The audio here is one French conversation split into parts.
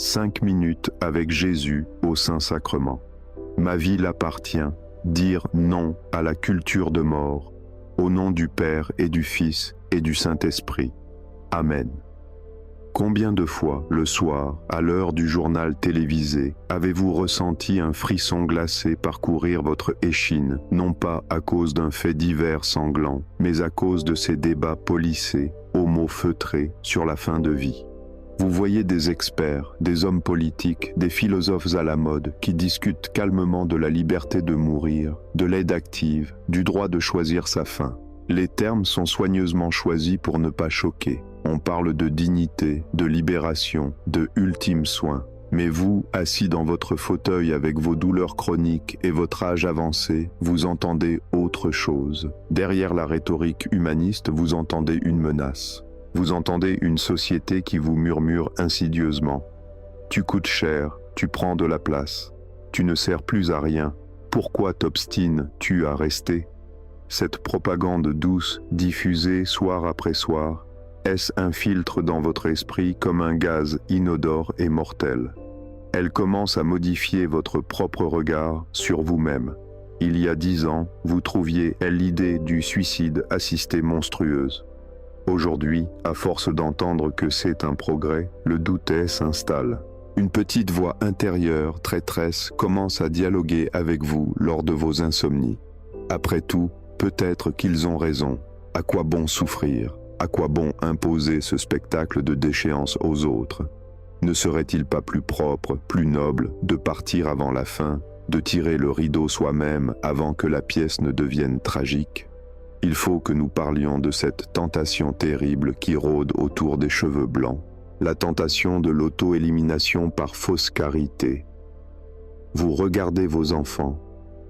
5 minutes avec Jésus au Saint-Sacrement. Ma vie l'appartient, dire non à la culture de mort, au nom du Père et du Fils et du Saint-Esprit. Amen. Combien de fois, le soir, à l'heure du journal télévisé, avez-vous ressenti un frisson glacé parcourir votre échine, non pas à cause d'un fait divers sanglant, mais à cause de ces débats policés, aux mots feutrés, sur la fin de vie? Vous voyez des experts, des hommes politiques, des philosophes à la mode qui discutent calmement de la liberté de mourir, de l'aide active, du droit de choisir sa fin. Les termes sont soigneusement choisis pour ne pas choquer. On parle de dignité, de libération, de ultime soin. Mais vous, assis dans votre fauteuil avec vos douleurs chroniques et votre âge avancé, vous entendez autre chose. Derrière la rhétorique humaniste, vous entendez une menace. Vous entendez une société qui vous murmure insidieusement. Tu coûtes cher, tu prends de la place. Tu ne sers plus à rien. Pourquoi t'obstines-tu à rester? Cette propagande douce, diffusée soir après soir, est-ce un filtre dans votre esprit comme un gaz inodore et mortel? Elle commence à modifier votre propre regard sur vous-même. Il y a 10 ans, vous trouviez l'idée du suicide assisté monstrueuse. Aujourd'hui, à force d'entendre que c'est un progrès, le doute s'installe. Une petite voix intérieure, traîtresse, commence à dialoguer avec vous lors de vos insomnies. Après tout, peut-être qu'ils ont raison. À quoi bon souffrir? À quoi bon imposer ce spectacle de déchéance aux autres? Ne serait-il pas plus propre, plus noble, de partir avant la fin, de tirer le rideau soi-même avant que la pièce ne devienne tragique? Il faut que nous parlions de cette tentation terrible qui rôde autour des cheveux blancs, la tentation de l'auto-élimination par fausse charité. Vous regardez vos enfants,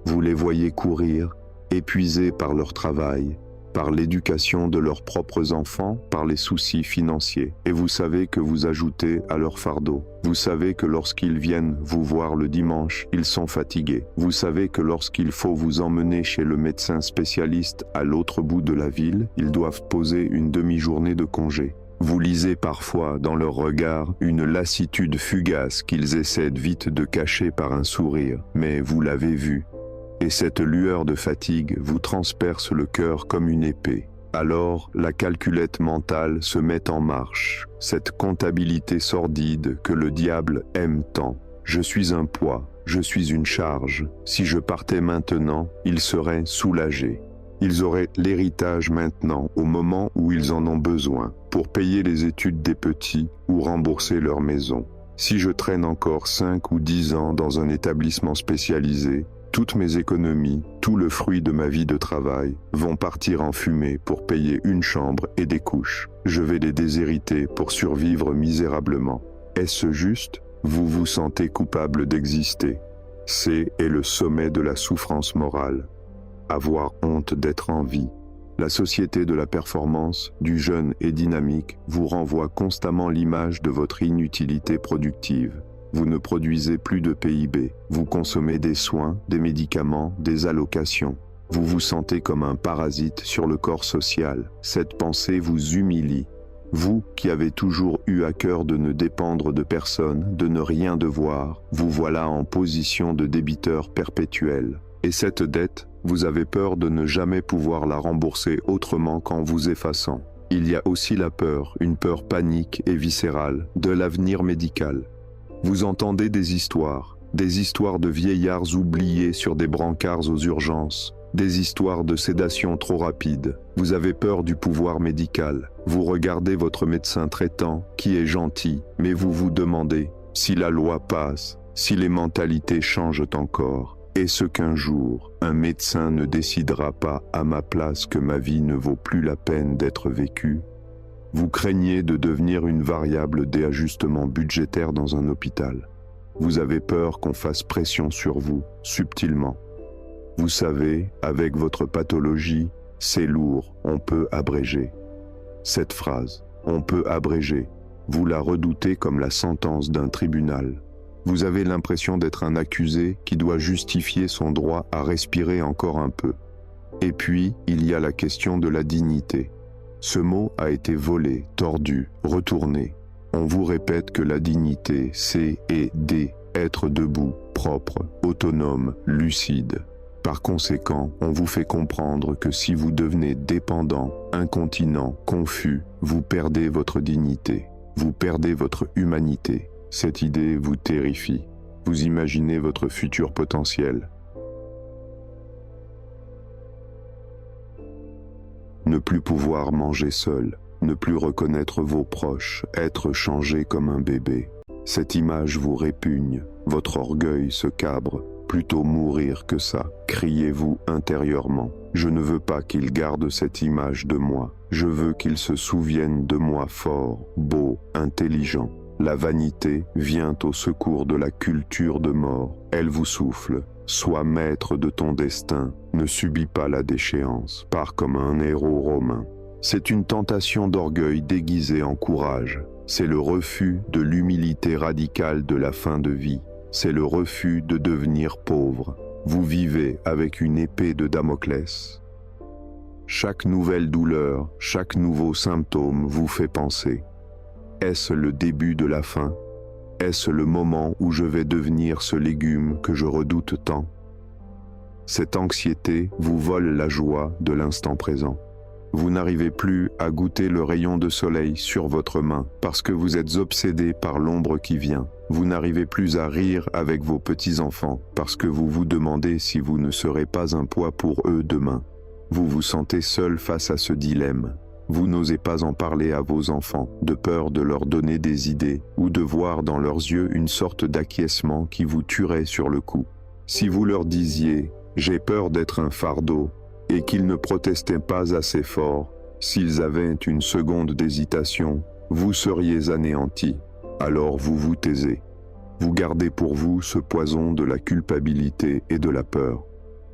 vous les voyez courir, épuisés par leur travail, par l'éducation de leurs propres enfants, par les soucis financiers. Et vous savez que vous ajoutez à leur fardeau. Vous savez que lorsqu'ils viennent vous voir le dimanche, ils sont fatigués. Vous savez que lorsqu'il faut vous emmener chez le médecin spécialiste à l'autre bout de la ville, ils doivent poser une demi-journée de congé. Vous lisez parfois dans leur regard une lassitude fugace qu'ils essaient vite de cacher par un sourire, mais vous l'avez vu. Et cette lueur de fatigue vous transperce le cœur comme une épée. Alors, la calculette mentale se met en marche, cette comptabilité sordide que le diable aime tant. Je suis un poids, je suis une charge. Si je partais maintenant, ils seraient soulagés. Ils auraient l'héritage maintenant, au moment où ils en ont besoin, pour payer les études des petits ou rembourser leur maison. Si je traîne encore 5 ou 10 ans dans un établissement spécialisé, toutes mes économies, tout le fruit de ma vie de travail, vont partir en fumée pour payer une chambre et des couches. Je vais les déshériter pour survivre misérablement. Est-ce juste? Vous vous sentez coupable d'exister. C'est le sommet de la souffrance morale. Avoir honte d'être en vie. La société de la performance, du jeune et dynamique, vous renvoie constamment l'image de votre inutilité productive. Vous ne produisez plus de PIB, vous consommez des soins, des médicaments, des allocations. Vous vous sentez comme un parasite sur le corps social. Cette pensée vous humilie. Vous qui avez toujours eu à cœur de ne dépendre de personne, de ne rien devoir, vous voilà en position de débiteur perpétuel. Et cette dette, vous avez peur de ne jamais pouvoir la rembourser autrement qu'en vous effaçant. Il y a aussi la peur, une peur panique et viscérale, de l'avenir médical. Vous entendez des histoires de vieillards oubliés sur des brancards aux urgences, des histoires de sédation trop rapide. Vous avez peur du pouvoir médical. Vous regardez votre médecin traitant, qui est gentil, mais vous vous demandez si la loi passe, si les mentalités changent encore. Est-ce qu'un jour, un médecin ne décidera pas à ma place que ma vie ne vaut plus la peine d'être vécue? Vous craignez de devenir une variable d'ajustement budgétaire dans un hôpital. Vous avez peur qu'on fasse pression sur vous, subtilement. Vous savez, avec votre pathologie, c'est lourd, on peut abréger. Cette phrase, on peut abréger, vous la redoutez comme la sentence d'un tribunal. Vous avez l'impression d'être un accusé qui doit justifier son droit à respirer encore un peu. Et puis, il y a la question de la dignité. Ce mot a été volé, tordu, retourné. On vous répète que la dignité, c'est être debout, propre, autonome, lucide. Par conséquent, on vous fait comprendre que si vous devenez dépendant, incontinent, confus, vous perdez votre dignité, vous perdez votre humanité. Cette idée vous terrifie. Vous imaginez votre futur potentiel. Ne plus pouvoir manger seul, ne plus reconnaître vos proches, être changé comme un bébé. Cette image vous répugne, votre orgueil se cabre. Plutôt mourir que ça, criez-vous intérieurement. Je ne veux pas qu'il garde cette image de moi. Je veux qu'il se souvienne de moi fort, beau, intelligent. La vanité vient au secours de la culture de mort. Elle vous souffle. Sois maître de ton destin. Ne subis pas la déchéance. Pars comme un héros romain. C'est une tentation d'orgueil déguisée en courage. C'est le refus de l'humilité radicale de la fin de vie. C'est le refus de devenir pauvre. Vous vivez avec une épée de Damoclès. Chaque nouvelle douleur, chaque nouveau symptôme vous fait penser. Est-ce le début de la fin? Est-ce le moment où je vais devenir ce légume que je redoute tant? Cette anxiété vous vole la joie de l'instant présent. Vous n'arrivez plus à goûter le rayon de soleil sur votre main parce que vous êtes obsédé par l'ombre qui vient. Vous n'arrivez plus à rire avec vos petits-enfants parce que vous vous demandez si vous ne serez pas un poids pour eux demain. Vous vous sentez seul face à ce dilemme. Vous n'osez pas en parler à vos enfants, de peur de leur donner des idées ou de voir dans leurs yeux une sorte d'acquiescement qui vous tuerait sur le coup. Si vous leur disiez « j'ai peur d'être un fardeau », et qu'ils ne protestaient pas assez fort, s'ils avaient une seconde d'hésitation, vous seriez anéantis. Alors vous vous taisez. Vous gardez pour vous ce poison de la culpabilité et de la peur.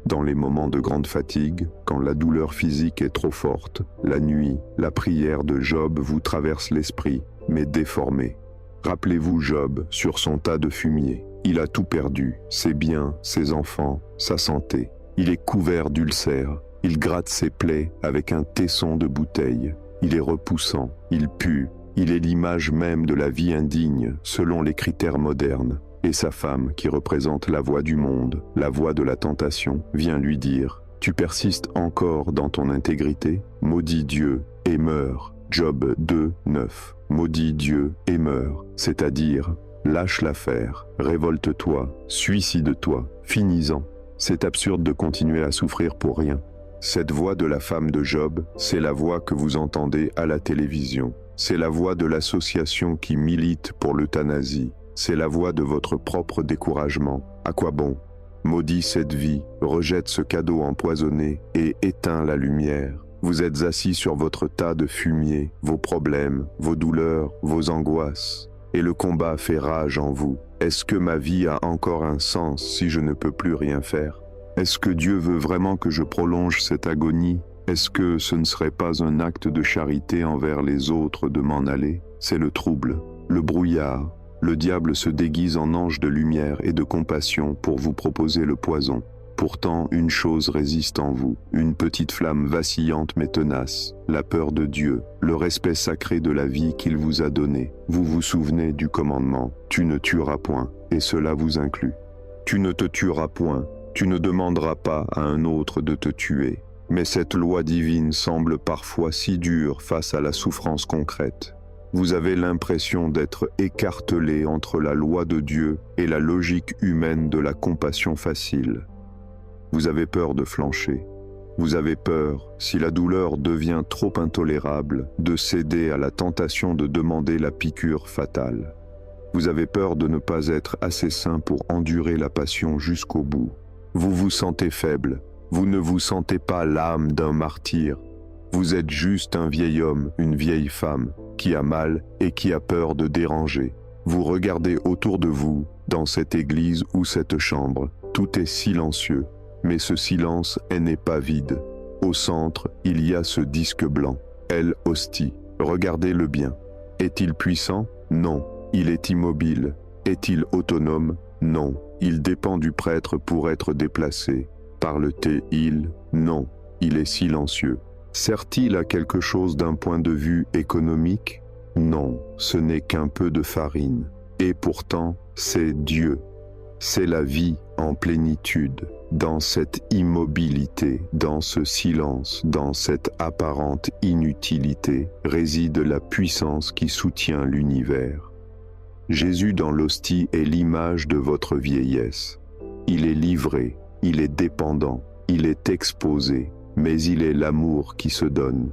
Dans les moments de grande fatigue, quand la douleur physique est trop forte, la nuit, la prière de Job vous traverse l'esprit, mais déformée. Rappelez-vous Job sur son tas de fumier. Il a tout perdu, ses biens, ses enfants, sa santé. Il est couvert d'ulcères. Il gratte ses plaies avec un tesson de bouteille. Il est repoussant, il pue, il est l'image même de la vie indigne selon les critères modernes. Et sa femme, qui représente la voix du monde, la voix de la tentation, vient lui dire « Tu persistes encore dans ton intégrité? Maudis Dieu et meurs. » Job 2, 9. Maudis Dieu et meurs, c'est-à-dire lâche l'affaire, révolte-toi, suicide-toi, finis-en. C'est absurde de continuer à souffrir pour rien. Cette voix de la femme de Job, c'est la voix que vous entendez à la télévision. C'est la voix de l'association qui milite pour l'euthanasie. C'est la voix de votre propre découragement. À quoi bon? Maudis cette vie, rejette ce cadeau empoisonné et éteins la lumière. Vous êtes assis sur votre tas de fumier, vos problèmes, vos douleurs, vos angoisses. Et le combat fait rage en vous. Est-ce que ma vie a encore un sens si je ne peux plus rien faire? Est-ce que Dieu veut vraiment que je prolonge cette agonie? Est-ce que ce ne serait pas un acte de charité envers les autres de m'en aller? C'est le trouble, le brouillard. Le diable se déguise en ange de lumière et de compassion pour vous proposer le poison. Pourtant, une chose résiste en vous, une petite flamme vacillante mais tenace, la peur de Dieu, le respect sacré de la vie qu'il vous a donnée. Vous vous souvenez du commandement « Tu ne tueras point » et cela vous inclut. Tu ne te tueras point, tu ne demanderas pas à un autre de te tuer. Mais cette loi divine semble parfois si dure face à la souffrance concrète. Vous avez l'impression d'être écartelé entre la loi de Dieu et la logique humaine de la compassion facile. Vous avez peur de flancher. Vous avez peur, si la douleur devient trop intolérable, de céder à la tentation de demander la piqûre fatale. Vous avez peur de ne pas être assez saint pour endurer la passion jusqu'au bout. Vous vous sentez faible. Vous ne vous sentez pas l'âme d'un martyr. Vous êtes juste un vieil homme, une vieille femme, qui a mal et qui a peur de déranger. Vous regardez autour de vous, dans cette église ou cette chambre. Tout est silencieux. Mais ce silence n'est pas vide. Au centre, il y a ce disque blanc. El hostie. Regardez-le bien. Est-il puissant? Non. Il est immobile. Est-il autonome? Non. Il dépend du prêtre pour être déplacé. Parle-t-il? Non. Il est silencieux. Sert-il à quelque chose d'un point de vue économique? Non, ce n'est qu'un peu de farine. Et pourtant, c'est Dieu. C'est la vie en plénitude. Dans cette immobilité, dans ce silence, dans cette apparente inutilité, réside la puissance qui soutient l'univers. Jésus dans l'hostie est l'image de votre vieillesse. Il est livré, il est dépendant, il est exposé, mais il est l'amour qui se donne.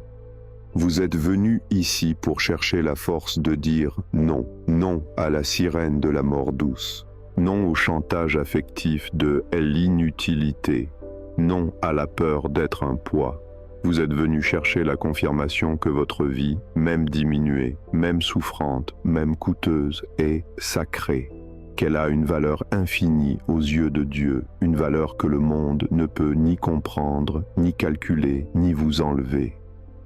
Vous êtes venu ici pour chercher la force de dire non, non à la sirène de la mort douce, non au chantage affectif de l'inutilité, non à la peur d'être un poids. Vous êtes venu chercher la confirmation que votre vie, même diminuée, même souffrante, même coûteuse, est sacrée, qu'elle a une valeur infinie aux yeux de Dieu, une valeur que le monde ne peut ni comprendre, ni calculer, ni vous enlever.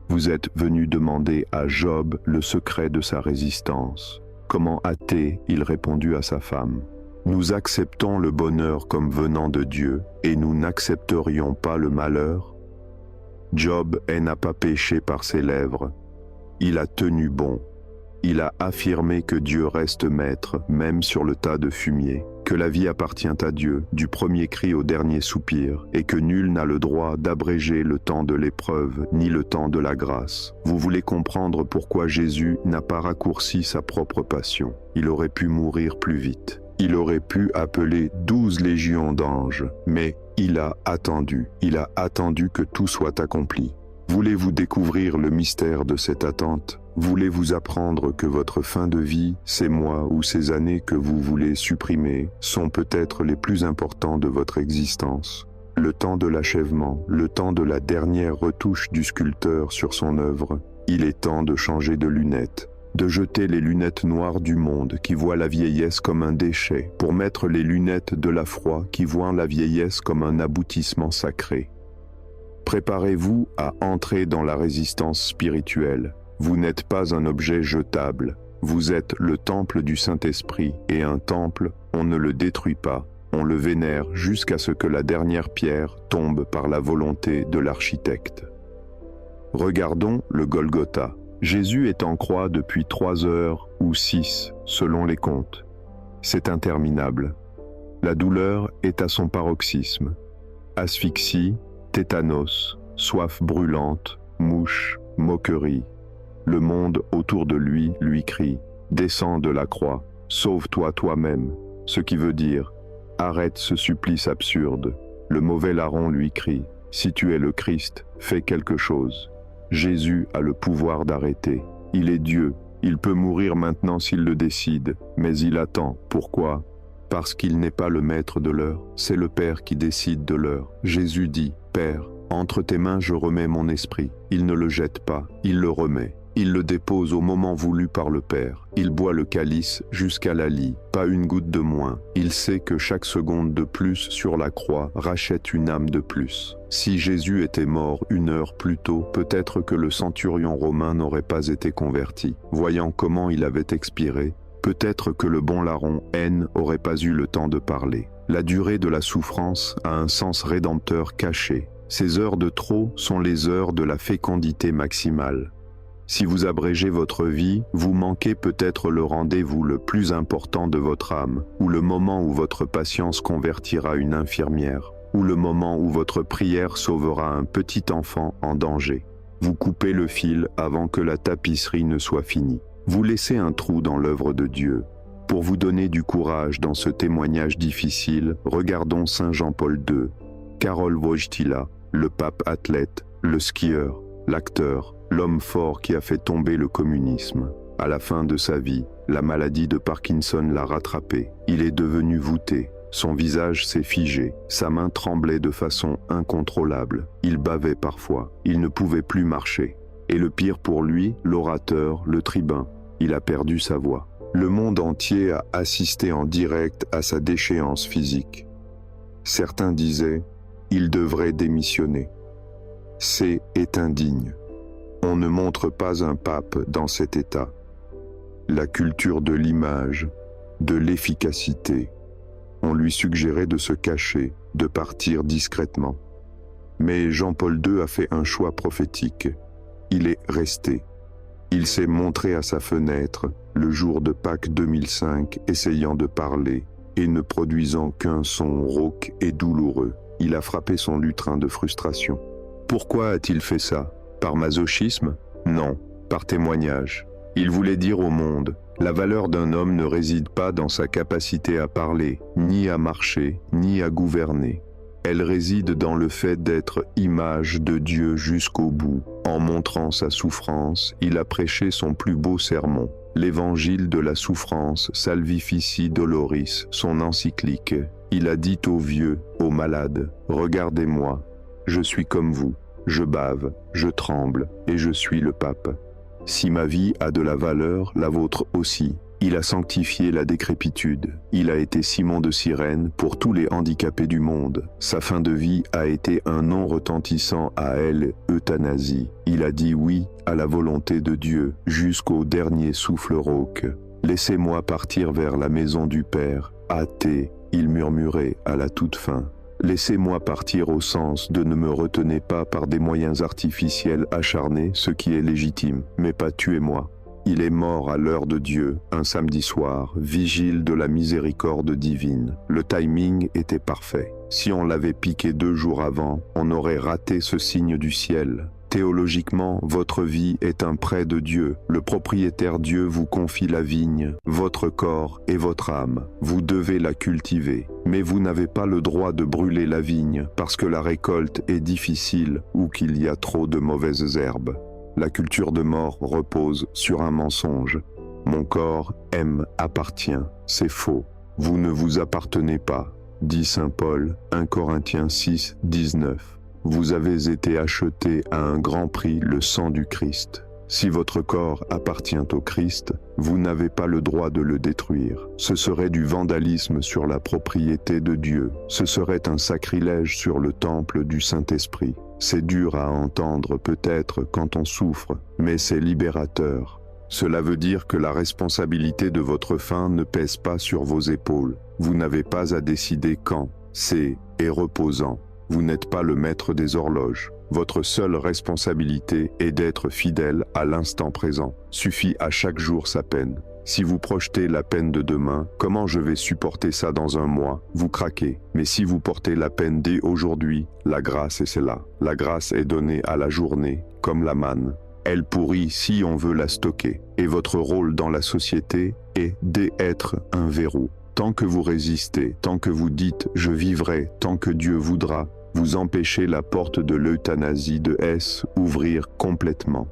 Vous êtes venu demander à Job le secret de sa résistance. Comment a-t-il répondu à sa femme? Nous acceptons le bonheur comme venant de Dieu, et nous n'accepterions pas le malheur? Job n'a pas péché par ses lèvres. Il a tenu bon. Il a affirmé que Dieu reste maître, même sur le tas de fumier, que la vie appartient à Dieu, du premier cri au dernier soupir, et que nul n'a le droit d'abréger le temps de l'épreuve, ni le temps de la grâce. Vous voulez comprendre pourquoi Jésus n'a pas raccourci sa propre passion. Il aurait pu mourir plus vite. Il aurait pu appeler 12 légions d'anges, mais il a attendu que tout soit accompli. Voulez-vous découvrir le mystère de cette attente? Voulez-vous apprendre que votre fin de vie, ces mois ou ces années que vous voulez supprimer, sont peut-être les plus importants de votre existence? Le temps de l'achèvement, le temps de la dernière retouche du sculpteur sur son œuvre. Il est temps de changer de lunettes, de jeter les lunettes noires du monde qui voient la vieillesse comme un déchet, pour mettre les lunettes de la foi qui voient la vieillesse comme un aboutissement sacré. Préparez-vous à entrer dans la résistance spirituelle. Vous n'êtes pas un objet jetable, vous êtes le temple du Saint-Esprit, et un temple, on ne le détruit pas, on le vénère jusqu'à ce que la dernière pierre tombe par la volonté de l'architecte. Regardons le Golgotha. Jésus est en croix depuis 3 heures ou 6, selon les comptes. C'est interminable. La douleur est à son paroxysme. Asphyxie, tétanos, soif brûlante, mouche, moquerie. Le monde autour de lui crie « Descends de la croix, sauve-toi toi-même », ce qui veut dire « Arrête ce supplice absurde ». Le mauvais larron lui crie « Si tu es le Christ, fais quelque chose ». Jésus a le pouvoir d'arrêter. Il est Dieu, il peut mourir maintenant s'il le décide, mais il attend. Pourquoi? Parce qu'il n'est pas le maître de l'heure, c'est le Père qui décide de l'heure. Jésus dit « Père, entre tes mains je remets mon esprit ». Il ne le jette pas, il le remet. Il le dépose au moment voulu par le Père. Il boit le calice jusqu'à la lie, pas une goutte de moins. Il sait que chaque seconde de plus sur la croix rachète une âme de plus. Si Jésus était mort 1 heure plus tôt, peut-être que le centurion romain n'aurait pas été converti. Voyant comment il avait expiré, peut-être que le bon larron N n'aurait pas eu le temps de parler. La durée de la souffrance a un sens rédempteur caché. Ces heures de trop sont les heures de la fécondité maximale. Si vous abrégez votre vie, vous manquez peut-être le rendez-vous le plus important de votre âme, ou le moment où votre patience convertira une infirmière, ou le moment où votre prière sauvera un petit enfant en danger. Vous coupez le fil avant que la tapisserie ne soit finie. Vous laissez un trou dans l'œuvre de Dieu. Pour vous donner du courage dans ce témoignage difficile, regardons Saint Jean-Paul II, Karol Wojtyla, le pape athlète, le skieur, l'acteur, l'homme fort qui a fait tomber le communisme. À la fin de sa vie, la maladie de Parkinson l'a rattrapé. Il est devenu voûté. Son visage s'est figé. Sa main tremblait de façon incontrôlable. Il bavait parfois. Il ne pouvait plus marcher. Et le pire pour lui, l'orateur, le tribun, il a perdu sa voix. Le monde entier a assisté en direct à sa déchéance physique. Certains disaient « il devrait démissionner ». C'est indigne. On ne montre pas un pape dans cet état. La culture de l'image, de l'efficacité. On lui suggérait de se cacher, de partir discrètement. Mais Jean-Paul II a fait un choix prophétique. Il est resté. Il s'est montré à sa fenêtre, le jour de Pâques 2005, essayant de parler, et ne produisant qu'un son rauque et douloureux. Il a frappé son lutrin de frustration. Pourquoi a-t-il fait ça? Par masochisme? Non, par témoignage. Il voulait dire au monde, la valeur d'un homme ne réside pas dans sa capacité à parler, ni à marcher, ni à gouverner. Elle réside dans le fait d'être image de Dieu jusqu'au bout. En montrant sa souffrance, il a prêché son plus beau sermon, l'évangile de la souffrance, Salvifici Doloris, son encyclique. Il a dit aux vieux, aux malades, « Regardez-moi, je suis comme vous, je bave, je tremble, et je suis le pape. Si ma vie a de la valeur, la vôtre aussi. » Il a sanctifié la décrépitude. Il a été Simon de Cyrène pour tous les handicapés du monde. Sa fin de vie a été un non retentissant à elle, euthanasie. Il a dit oui à la volonté de Dieu jusqu'au dernier souffle rauque. « Laissez-moi partir vers la maison du Père. Athée, il murmurait à la toute fin. Laissez-moi partir au sens de ne me retenez pas par des moyens artificiels acharnés, ce qui est légitime, mais pas tuez-moi. » Il est mort à l'heure de Dieu, un samedi soir, vigile de la miséricorde divine. Le timing était parfait. Si on l'avait piqué 2 jours avant, on aurait raté ce signe du ciel. Théologiquement, votre vie est un prêt de Dieu. Le propriétaire Dieu vous confie la vigne, votre corps et votre âme. Vous devez la cultiver. Mais vous n'avez pas le droit de brûler la vigne parce que la récolte est difficile ou qu'il y a trop de mauvaises herbes. La culture de mort repose sur un mensonge. Mon corps appartient, c'est faux. Vous ne vous appartenez pas, dit saint Paul, 1 Corinthiens 6, 19. Vous avez été acheté à un grand prix, le sang du Christ. Si votre corps appartient au Christ, vous n'avez pas le droit de le détruire. Ce serait du vandalisme sur la propriété de Dieu. Ce serait un sacrilège sur le temple du Saint-Esprit. C'est dur à entendre peut-être quand on souffre, mais c'est libérateur. Cela veut dire que la responsabilité de votre fin ne pèse pas sur vos épaules. Vous n'avez pas à décider quand, c'est et reposant. Vous n'êtes pas le maître des horloges. Votre seule responsabilité est d'être fidèle à l'instant présent. Suffit à chaque jour sa peine. Si vous projetez la peine de demain, comment je vais supporter ça dans un mois? Vous craquez. Mais si vous portez la peine dès aujourd'hui, la grâce est là. La grâce est donnée à la journée, comme la manne. Elle pourrit si on veut la stocker. Et votre rôle dans la société est d'être un verrou. Tant que vous résistez, tant que vous dites « je vivrai », tant que Dieu voudra, vous empêchez la porte de l'euthanasie de ouvrir complètement.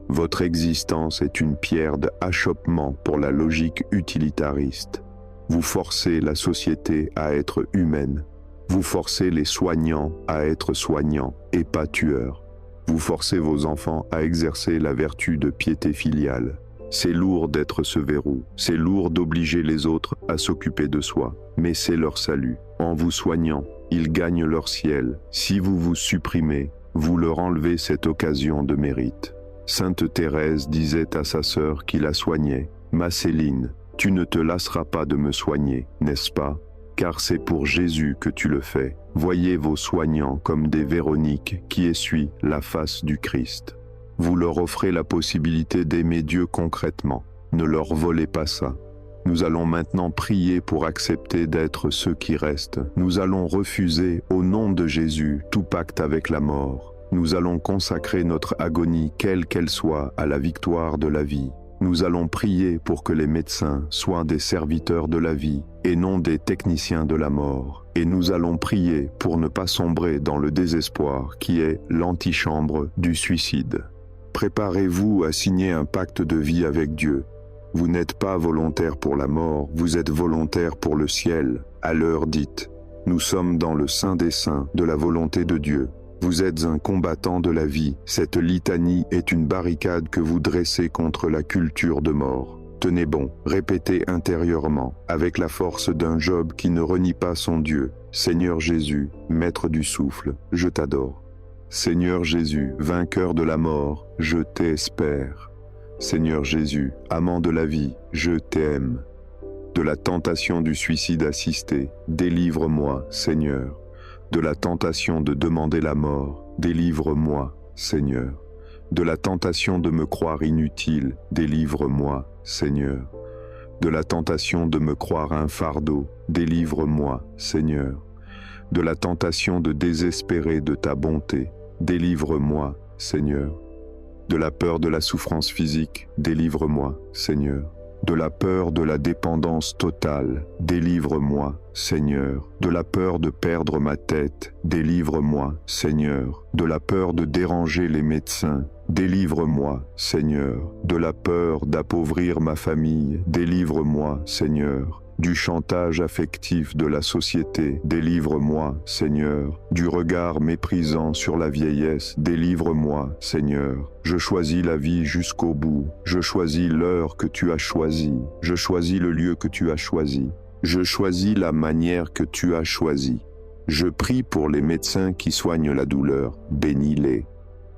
Votre existence est une pierre d'achoppement pour la logique utilitariste. Vous forcez la société à être humaine. Vous forcez les soignants à être soignants et pas tueurs. Vous forcez vos enfants à exercer la vertu de piété filiale. C'est lourd d'être ce verrou. C'est lourd d'obliger les autres à s'occuper de soi. Mais c'est leur salut. En vous soignant, ils gagnent leur ciel. Si vous vous supprimez, vous leur enlevez cette occasion de mérite. Sainte Thérèse disait à sa sœur qui la soignait, « Ma Céline, tu ne te lasseras pas de me soigner, n'est-ce pas? Car c'est pour Jésus que tu le fais. Voyez vos soignants comme des Véroniques qui essuient la face du Christ. Vous leur offrez la possibilité d'aimer Dieu concrètement. Ne leur volez pas ça. Nous allons maintenant prier pour accepter d'être ceux qui restent. Nous allons refuser, au nom de Jésus, tout pacte avec la mort. Nous allons consacrer notre agonie, quelle qu'elle soit, à la victoire de la vie. Nous allons prier pour que les médecins soient des serviteurs de la vie et non des techniciens de la mort. Et nous allons prier pour ne pas sombrer dans le désespoir qui est l'antichambre du suicide. Préparez-vous à signer un pacte de vie avec Dieu. Vous n'êtes pas volontaire pour la mort, vous êtes volontaire pour le ciel, à l'heure dite. Nous sommes dans le Saint des Saints de la volonté de Dieu. Vous êtes un combattant de la vie. Cette litanie est une barricade que vous dressez contre la culture de mort. Tenez bon, répétez intérieurement, avec la force d'un Job qui ne renie pas son Dieu. Seigneur Jésus, maître du souffle, je t'adore. Seigneur Jésus, vainqueur de la mort, je t'espère. Seigneur Jésus, amant de la vie, je t'aime. De la tentation du suicide assisté, délivre-moi, Seigneur. De la tentation de demander la mort, délivre-moi, Seigneur. De la tentation de me croire inutile, délivre-moi, Seigneur. De la tentation de me croire un fardeau, délivre-moi, Seigneur. De la tentation de désespérer de ta bonté, délivre-moi, Seigneur. De la peur de la souffrance physique, délivre-moi, Seigneur. De la peur de la dépendance totale, délivre-moi, Seigneur. De la peur de perdre ma tête, délivre-moi, Seigneur. De la peur de déranger les médecins, délivre-moi, Seigneur. De la peur d'appauvrir ma famille, délivre-moi, Seigneur. Du chantage affectif de la société, délivre-moi, Seigneur. Du regard méprisant sur la vieillesse, délivre-moi, Seigneur. Je choisis la vie jusqu'au bout. Je choisis l'heure que tu as choisie. Je choisis le lieu que tu as choisi. Je choisis la manière que tu as choisie. Je prie pour les médecins qui soignent la douleur, bénis-les.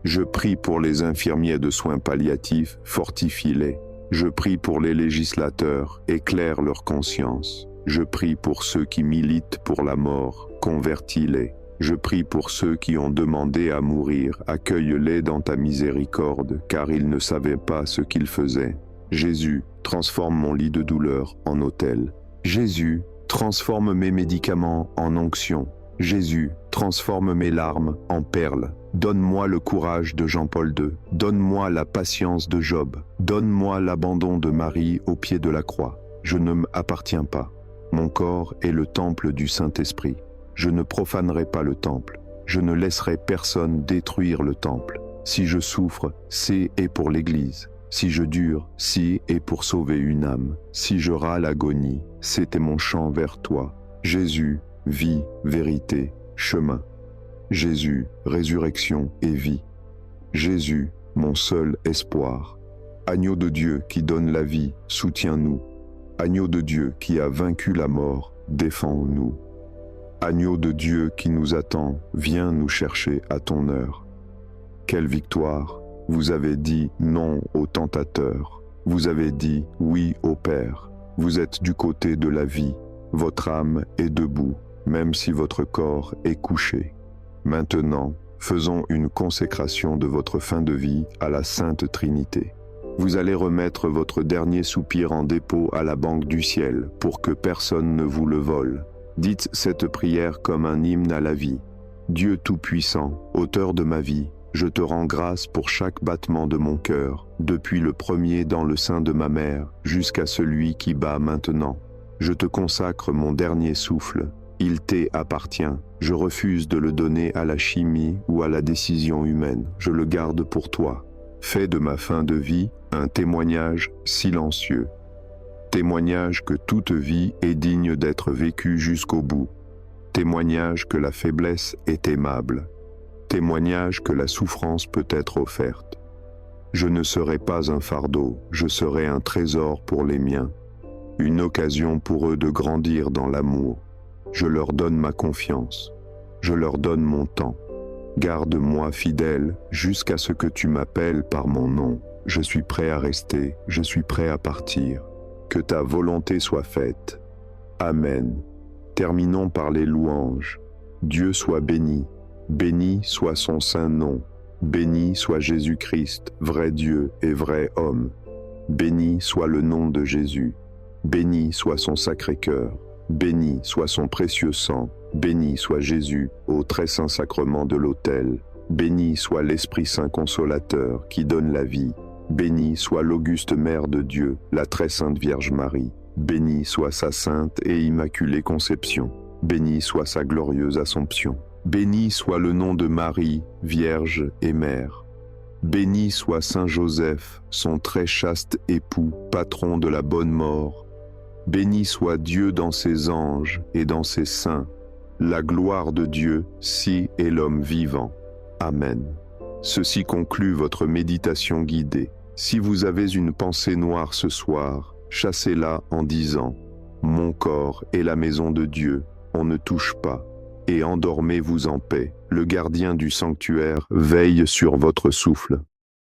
Je prie pour les infirmiers de soins palliatifs, fortifie-les. Je prie pour les législateurs, éclaire leur conscience. Je prie pour ceux qui militent pour la mort, convertis-les. Je prie pour ceux qui ont demandé à mourir, accueille-les dans ta miséricorde, car ils ne savaient pas ce qu'ils faisaient. Jésus, transforme mon lit de douleur en autel. Jésus, transforme mes médicaments en onction. Jésus, transforme mes larmes en perles. Donne-moi le courage de Jean-Paul II. Donne-moi la patience de Job. Donne-moi l'abandon de Marie au pied de la croix. Je ne m'appartiens pas. Mon corps est le temple du Saint-Esprit. Je ne profanerai pas le temple. Je ne laisserai personne détruire le temple. Si je souffre, c'est et pour l'Église. Si je dure, c'est et pour sauver une âme. Si je râle l'agonie, c'était mon chant vers toi. Jésus, vie, vérité, chemin. Jésus, résurrection et vie. Jésus, mon seul espoir. Agneau de Dieu qui donne la vie, soutiens-nous. Agneau de Dieu qui a vaincu la mort, défends-nous. Agneau de Dieu qui nous attend, viens nous chercher à ton heure. Quelle victoire! Vous avez dit non au tentateur. Vous avez dit oui au Père. Vous êtes du côté de la vie. Votre âme est debout, même si votre corps est couché. Maintenant, faisons une consécration de votre fin de vie à la Sainte Trinité. Vous allez remettre votre dernier soupir en dépôt à la Banque du Ciel pour que personne ne vous le vole. Dites cette prière comme un hymne à la vie. Dieu Tout-Puissant, auteur de ma vie, je te rends grâce pour chaque battement de mon cœur, depuis le premier dans le sein de ma mère jusqu'à celui qui bat maintenant. Je te consacre mon dernier souffle. Il t'appartient. Je refuse de le donner à la chimie ou à la décision humaine. Je le garde pour toi. Fais de ma fin de vie un témoignage silencieux. Témoignage que toute vie est digne d'être vécue jusqu'au bout. Témoignage que la faiblesse est aimable. Témoignage que la souffrance peut être offerte. Je ne serai pas un fardeau, je serai un trésor pour les miens. Une occasion pour eux de grandir dans l'amour. Je leur donne ma confiance. Je leur donne mon temps. Garde-moi fidèle jusqu'à ce que tu m'appelles par mon nom. Je suis prêt à rester, je suis prêt à partir. Que ta volonté soit faite. Amen. Terminons par les louanges. Dieu soit béni. Béni soit son saint nom. Béni soit Jésus-Christ, vrai Dieu et vrai homme. Béni soit le nom de Jésus. Béni soit son sacré cœur. Béni soit son précieux sang, béni soit Jésus au très saint sacrement de l'autel, béni soit l'Esprit Saint consolateur qui donne la vie, béni soit l'auguste Mère de Dieu, la très sainte Vierge Marie, béni soit sa sainte et immaculée conception, béni soit sa glorieuse Assomption, béni soit le nom de Marie, Vierge et Mère. Béni soit Saint Joseph, son très chaste époux, patron de la bonne mort. Béni soit Dieu dans ses anges et dans ses saints. La gloire de Dieu, si est l'homme vivant. Amen. Ceci conclut votre méditation guidée. Si vous avez une pensée noire ce soir, chassez-la en disant « Mon corps est la maison de Dieu, on ne touche pas » et endormez-vous en paix. Le gardien du sanctuaire veille sur votre souffle.